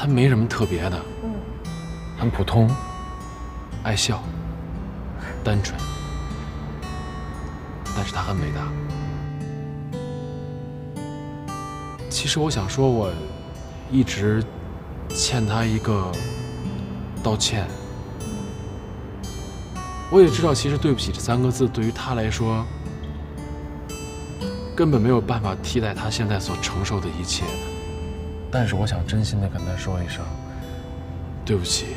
她没什么特别的，很普通，爱笑，单纯，但是她很伟大。其实我想说，我一直欠她一个道歉。我也知道，其实对不起这3个字对于她来说，根本没有办法替代她现在所承受的一切。但是我想真心的跟她说一声对不起，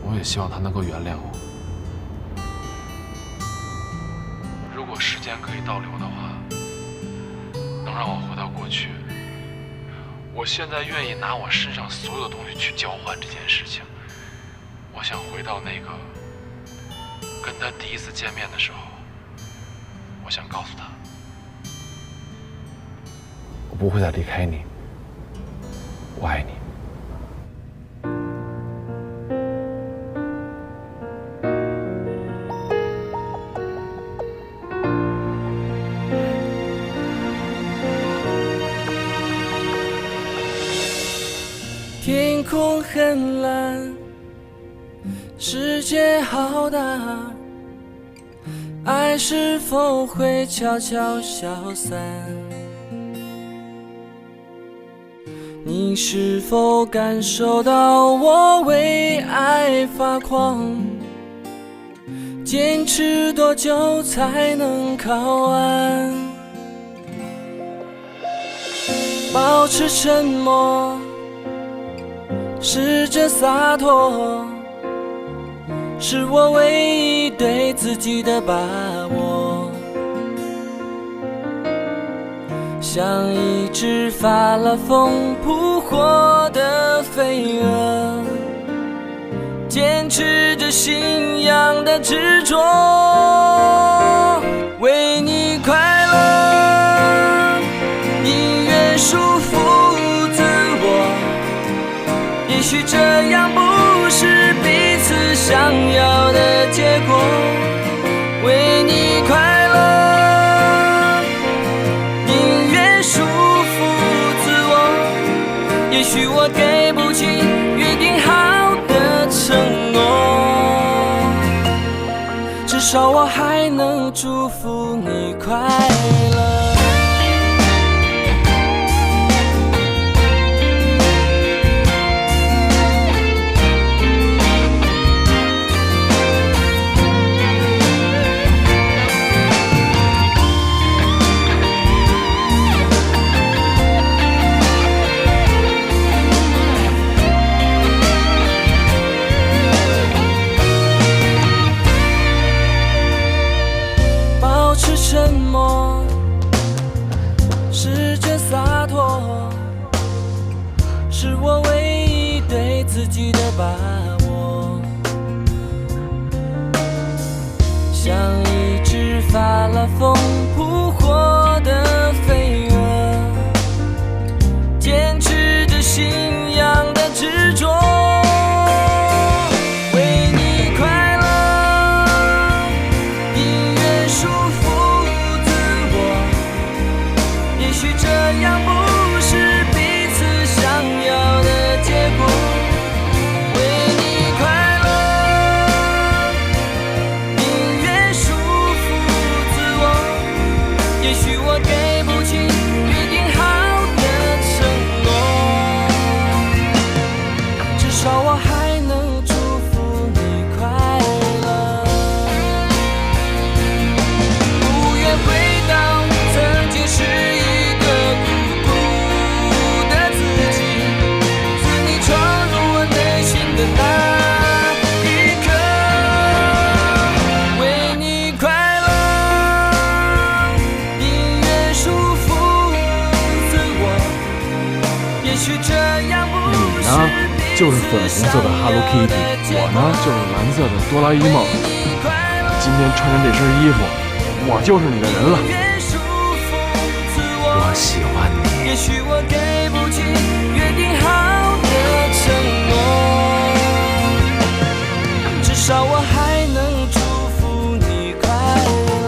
我也希望她能够原谅我。如果时间可以倒流的话，能让我回到过去，我现在愿意拿我身上所有的东西去交换这件事情。我想回到那个跟她第一次见面的时候，我想告诉她，我不会再离开你，我爱你。天空很蓝，世界好大，爱是否会悄悄消散？你是否感受到我为爱发狂？坚持多久才能靠岸？保持沉默，试着洒脱，是我唯一对自己的把握。像一只发了疯扑火的飞蛾，坚持着信仰的执着，为你快乐，宁愿束缚自我。也许这样不是彼此想要的结果，为你快乐，宁愿束缚自我。也许我给不起约定好的承诺，至少我还能祝福你快乐。沉默，试着洒脱，是我唯一对自己的把握。像一只发了疯扑火的飞蛾，坚持着信仰的执着。就是粉红色的 Hello Kitty， 我呢就是蓝色的哆啦 A 梦。今天穿着这身衣服，我就是你的人了。我喜欢你。也许我给不起约定好的承诺，至少我还能祝福你快乐。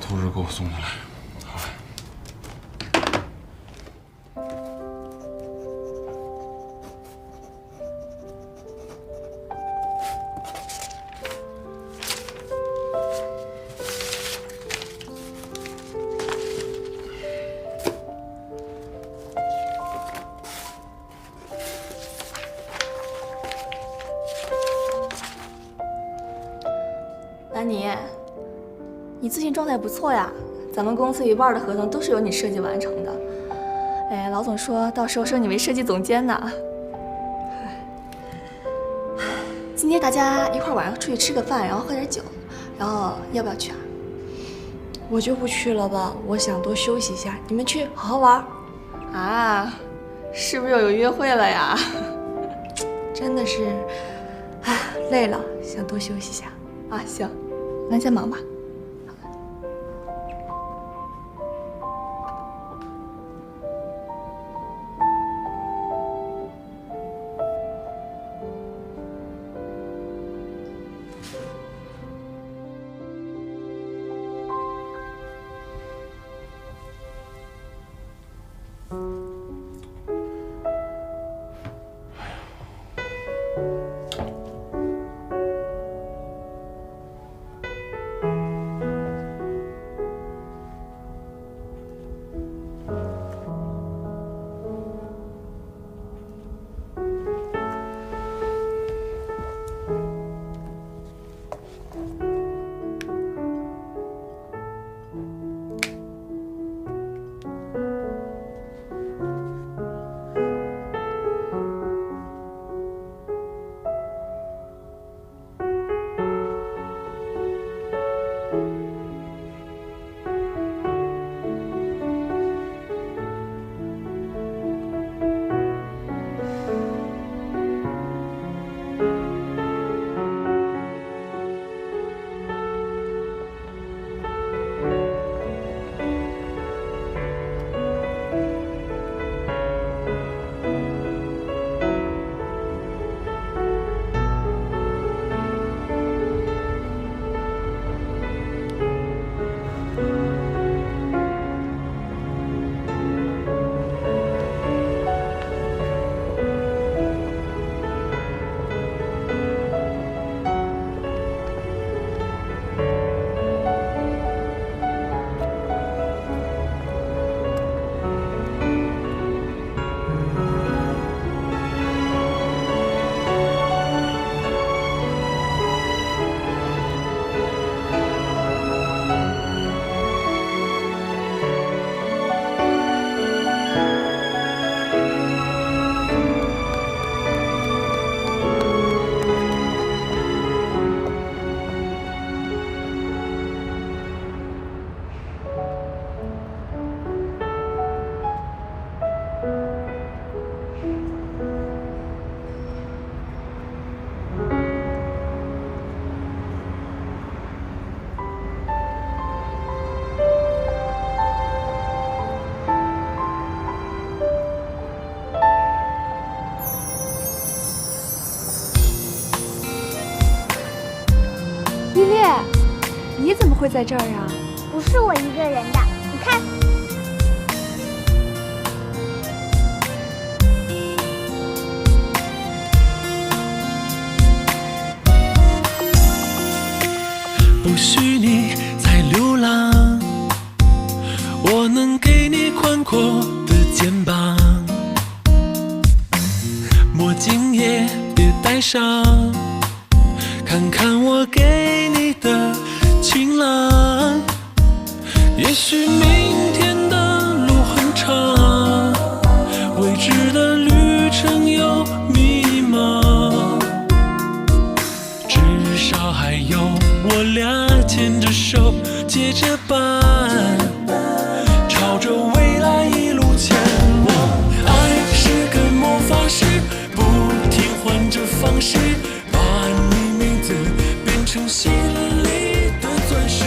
图纸给我送进来。好。兰妮，你最近状态不错呀，咱们公司一半的合同都是由你设计完成的。哎，老总说到时候升你为设计总监呢。今天大家一块晚上出去吃个饭，然后喝点酒，然后要不要去啊？我就不去了吧，我想多休息一下。你们去好好玩。啊，是不是又有约会了呀？真的是，唉，累了，想多休息一下。啊，行，那你先忙吧。依恋，你怎么会在这儿呀？不是我一个人的，你看。不许你再流浪，我能给你宽阔的肩膀，墨镜也别戴上，看看我给你的晴朗。也许明天的路很长，未知的旅程有迷茫，至少还有我俩牵着手结着伴，朝着未来一路前往。爱是个魔法师，不停换着方式，把你名字变成心里的钻石。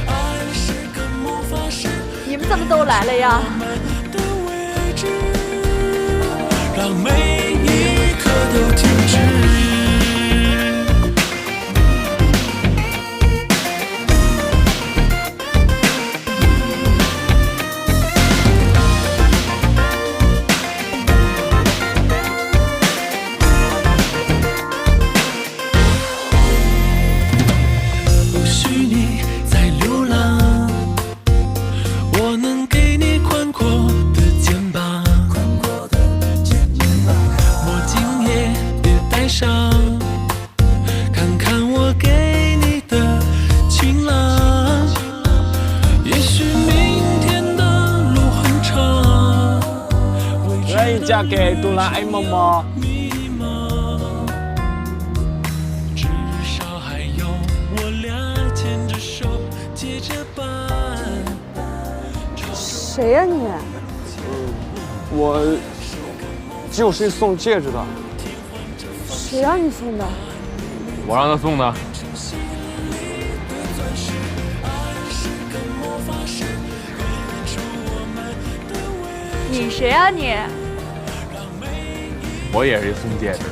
爱是个魔法师，你们怎么都来了呀？的位置，让每一刻都停止。嫁给哆啦 A 梦吗？谁呀你？我救谁送戒指的？谁让你送的？我让他送的。你谁呀你？我也是送戒指的。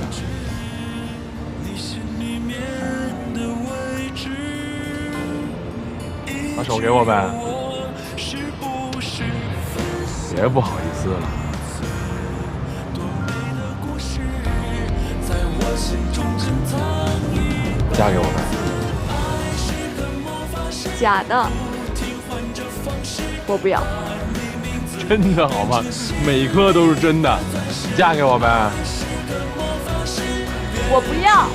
把手给我呗，别不好意思了。嫁给我呗。假的，我不要。真的好吗？每颗都是真的，嫁给我呗。我不要。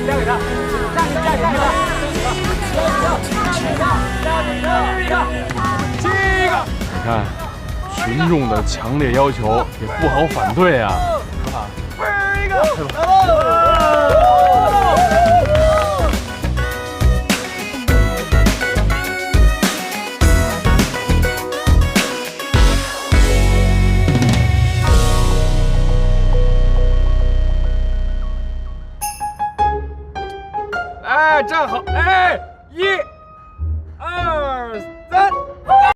嫁给他，嫁给他，你看，群众的强烈要求也不好反对啊。哎，站好！哎，1、2、3。